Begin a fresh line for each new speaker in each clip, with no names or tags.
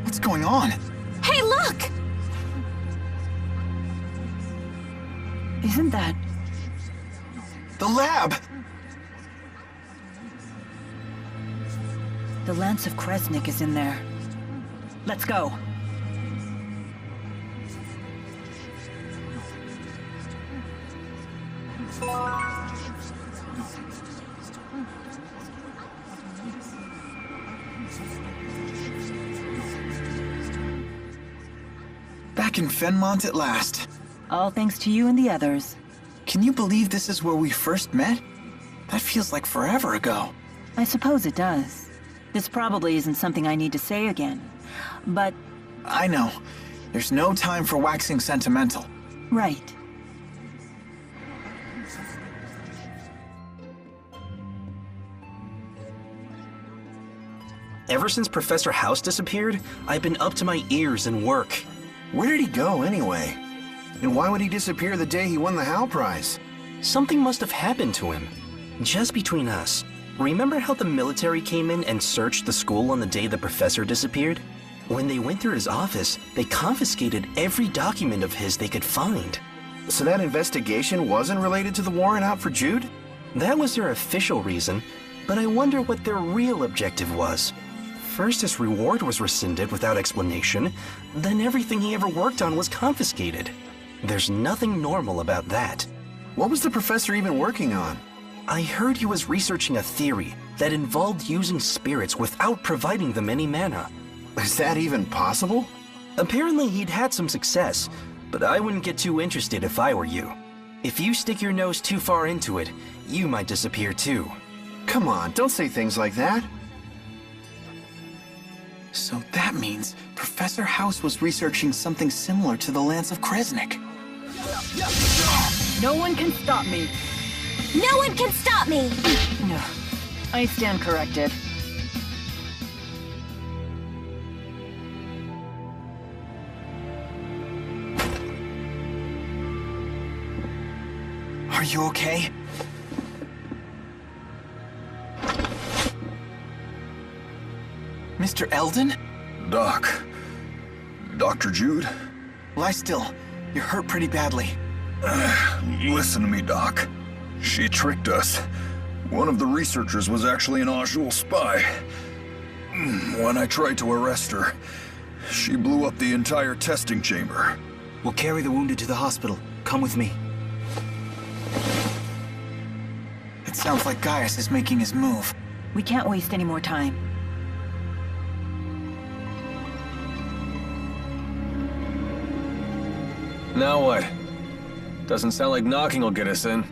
What's going on?
Hey, look!
Isn't that...
The lab!
The Lance of Kresnik is in there. Let's go.
Back in Fenmont at last.
All thanks to you and the others.
Can you believe this is where we first met? That feels like forever ago.
I suppose it does. This probably isn't something I need to say again, but...
I know. There's no time for waxing sentimental.
Right.
Ever since Professor House disappeared, I've been up to my ears in work.
Where did he go, anyway? And why would he disappear the day he won the Hal Prize?
Something must have happened to him. Just between us, remember how the military came in and searched the school on the day the professor disappeared? When they went through his office, they confiscated every document of his they could find.
So that investigation wasn't related to the warrant out for Jude?
That was their official reason, but I wonder what their real objective was. First, his reward was rescinded without explanation, then everything he ever worked on was confiscated. There's nothing normal about that.
What was the professor even working on?
I heard he was researching a theory that involved using spirits without providing them any mana.
Is that even possible?
Apparently he'd had some success, but I wouldn't get too interested if I were you. If you stick your nose too far into it, you might disappear too.
Come on, don't say things like that.
So that means Professor House was researching something similar to the Lance of Kresnik.
No one can stop me.
No one can stop me!
No. I stand corrected.
Are you okay? Mr. Eldon?
Doc. Dr. Jude?
Lie still. You're hurt pretty badly.
Listen to me, Doc. She tricked us. One of the researchers was actually an Ajul spy. When I tried to arrest her, she blew up the entire testing chamber.
We'll carry the wounded to the hospital. Come with me. It sounds like Gaius is making his move.
We can't waste any more time.
Now what? Doesn't sound like knocking will get us in.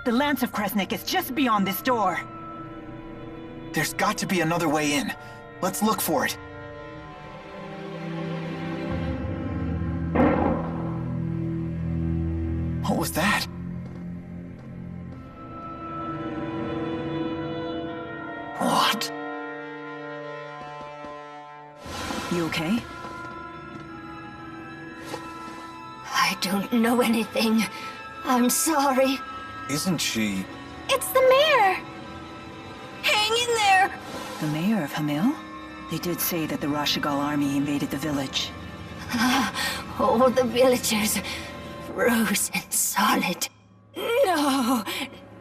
The Lance of Kresnik is just beyond this door.
There's got to be another way in. Let's look for it. What was that? What?
You okay?
I don't know anything. I'm sorry.
Isn't she...
It's the mayor! Hang in there!
The mayor of Hamil? They did say that the Rashigal army invaded the village.
All the villagers, frozen solid. No!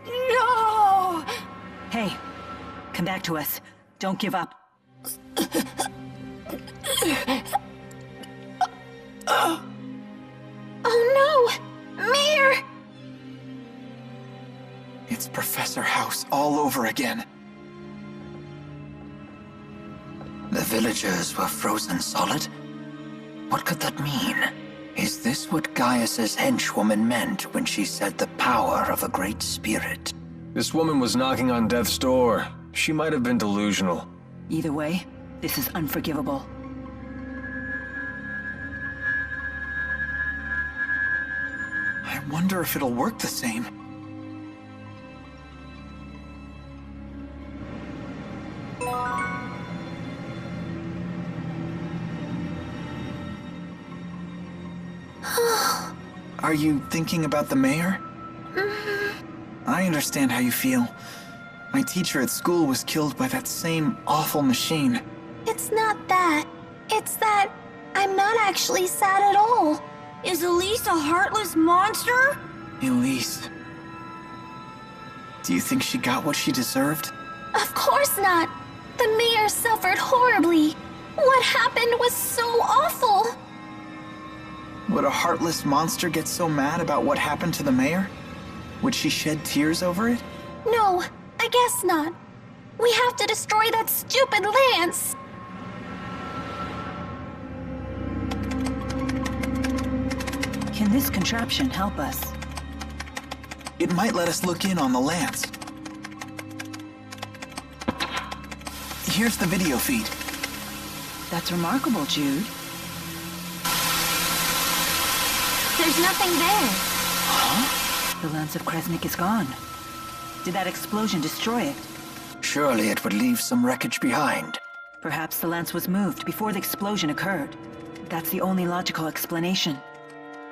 No!
Hey, come back to us. Don't give up.
Oh no! Mayor!
It's Professor House all over again.
The villagers were frozen solid? What could that mean? Is this what Gaius's henchwoman meant when she said the power of a great spirit?
This woman was knocking on death's door. She might have been delusional.
Either way, this is unforgivable.
I wonder if it'll work the same. Are you thinking about the mayor? I understand how you feel. My teacher at school was killed by that same awful machine.
It's not that. It's that I'm not actually sad at all. Is Elise a heartless monster?
Elise. Do you think she got what she deserved?
Of course not. The mayor suffered horribly. What happened was so awful.
Would a heartless monster get so mad about what happened to the mayor? Would she shed tears over it?
No, I guess not. We have to destroy that stupid lance.
Can this contraption help us?
It might let us look in on the lance. Here's the video feed.
That's remarkable, Jude.
There's nothing there.
The Lance of Kresnik is gone. Did that explosion destroy it?
Surely it would leave some wreckage behind.
Perhaps the lance was moved before the explosion occurred. That's the only logical explanation.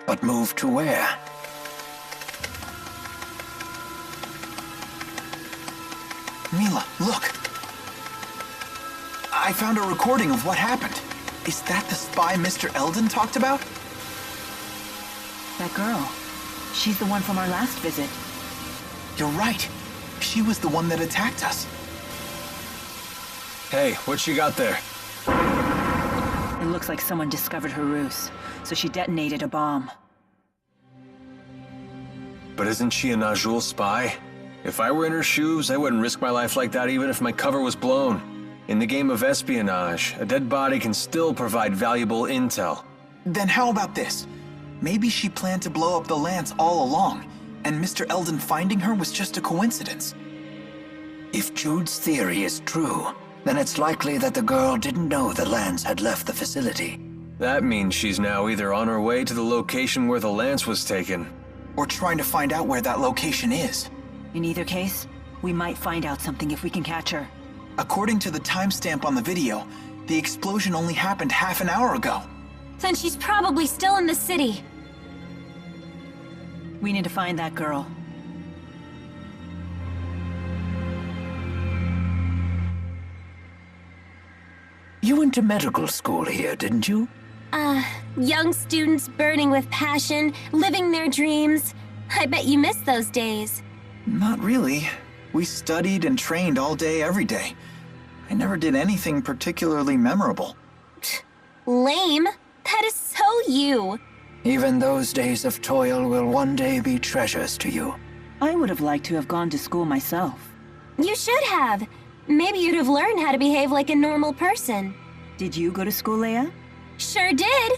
But moved to where?
Mila, look! I found a recording of what happened. Is that the spy Mr. Eldon talked about?
That girl. She's the one from our last visit.
You're right. She was the one that attacked us.
Hey, what you got there?
It looks like someone discovered her ruse, so she detonated a bomb.
But isn't she a Najul spy? If I were in her shoes, I wouldn't risk my life like that even if my cover was blown. In the game of espionage, a dead body can still provide valuable intel.
Then how about this? Maybe she planned to blow up the lance all along, and Mr. Eldon finding her was just a coincidence.
If Jude's theory is true, then it's likely that the girl didn't know the lance had left the facility.
That means she's now either on her way to the location where the lance was taken,
Or trying to find out where that location is.
In either case, we might find out something if we can catch her.
According to the timestamp on the video, the explosion only happened half an hour ago.
Then she's probably still in the city.
We need to find that girl.
You went to medical school here, didn't you?
Young students burning with passion, living their dreams. I bet you miss those days.
Not really. We studied and trained all day, every day. I never did anything particularly memorable.
Lame. That is so you.
Even those days of toil will one day be treasures to you.
I would have liked to have gone to school myself.
You should have. Maybe you'd have learned how to behave like a normal person.
Did you go to school, Leia?
Sure did.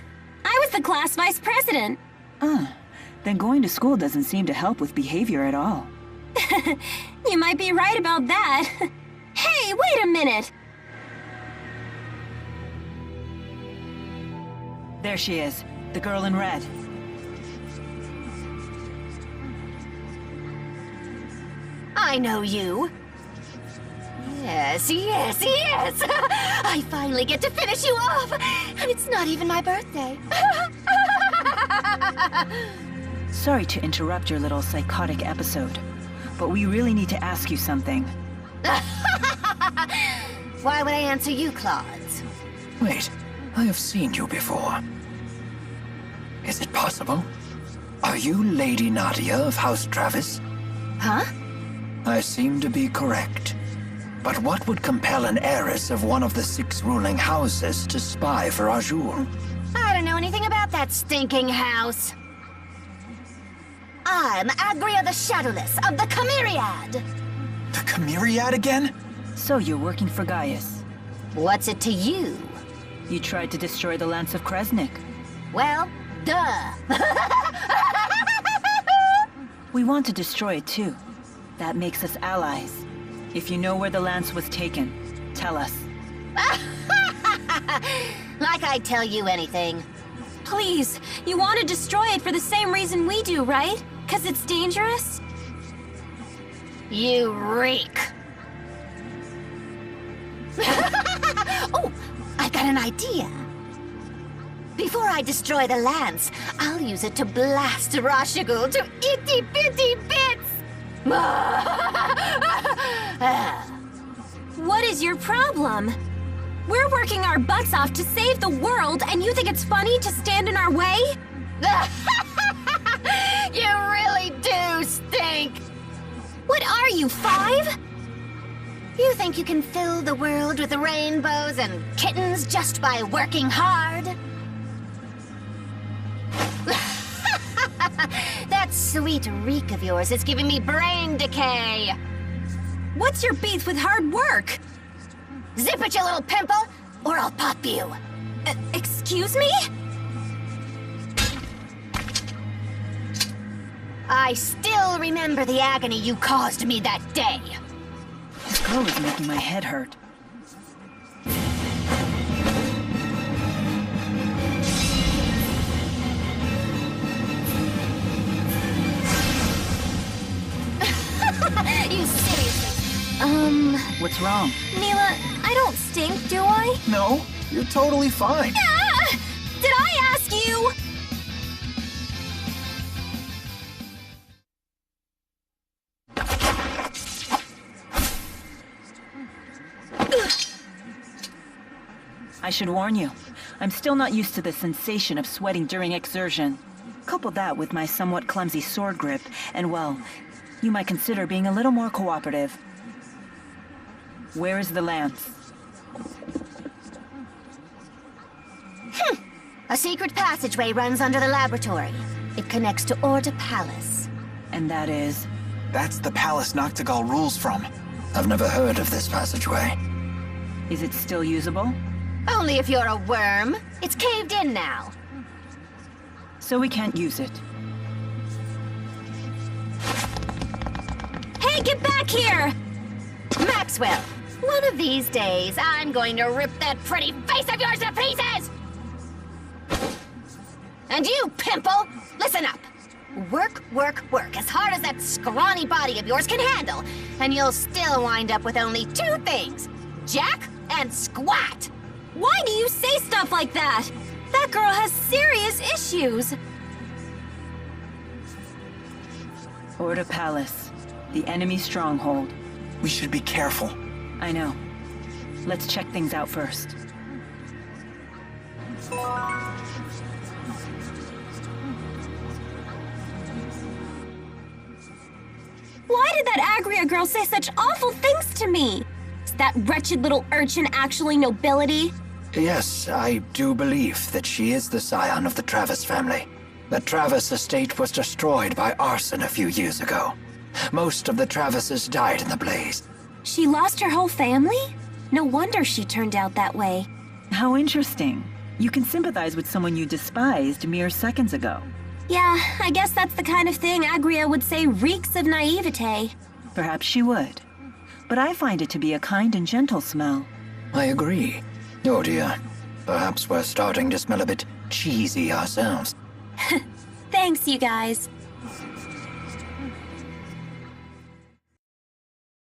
I was the class vice president.
Then going to school doesn't seem to help with behavior at all.
You might be right about that. Hey, wait a minute.
There she is, the girl in red.
I know you. Yes, yes, yes! I finally get to finish you off! And it's not even my birthday.
Sorry to interrupt your little psychotic episode, but we really need to ask you something.
Why would I answer you, Claude?
Wait, I have seen you before. Is it possible? Are you Lady Nadia of House Travis?
Huh?
I seem to be correct. But what would compel an heiress of one of the 6 ruling houses to spy for Azul?
I don't know anything about that stinking house. I'm Agria the Shadowless of the Chimeriad.
The Chimeriad again?
So you're working for Gaius.
What's it to you?
You tried to destroy the Lance of Kresnik.
Well, duh.
We want to destroy it too. That makes us allies. If you know where the lance was taken, tell us.
Like I'd tell you anything. Please, you want to destroy it for the same reason we do, right? 'Cause it's dangerous? You reek. Oh, I got an idea. Before I destroy the lance, I'll use it to blast Rashigul to itty-bitty bits!
What is your problem? We're working our butts off to save the world, and you think it's funny to stand in our way?
You really do stink!
What are you, 5?
You think you can fill the world with rainbows and kittens just by working hard? That sweet reek of yours is giving me brain decay.
What's your beef with hard work?
Zip it, you little pimple, or I'll pop you.
Excuse me?
I still remember the agony you caused me that day.
This girl is making my head hurt.
You seriously?
What's wrong?
Mila, I don't stink, do I?
No, you're totally fine.
Ah! Did I ask you?
I should warn you. I'm still not used to the sensation of sweating during exertion. Couple that with my somewhat clumsy sword grip, and well, you might consider being a little more cooperative. Where is the lance?
A secret passageway runs under the laboratory. It connects to Orta Palace.
And that is...
That's the palace Noctigal rules from.
I've never heard of this passageway.
Is it still usable?
Only if you're a worm. It's caved in now.
So we can't use it.
Hey, get back here!
Maxwell, one of these days, I'm going to rip that pretty face of yours to pieces! And you, pimple, listen up. Work, work, work as hard as that scrawny body of yours can handle, and you'll still wind up with only 2 things. Jack and squat!
Why do you say stuff like that? That girl has serious issues.
Orta Palace. The enemy stronghold.
We should be careful.
I know. Let's check things out first.
Why did that Agria girl say such awful things to me? Is that wretched little urchin actually nobility?
Yes, I do believe that she is the scion of the Travis family. The Travis estate was destroyed by arson a few years ago. Most of the Travises died in the blaze.
She lost her whole family? No wonder she turned out that way.
How interesting. You can sympathize with someone you despised mere seconds ago.
Yeah, I guess that's the kind of thing Agria would say reeks of naivete.
Perhaps she would. But I find it to be a kind and gentle smell.
I agree. Oh dear. Perhaps we're starting to smell a bit cheesy ourselves.
Thanks, you guys.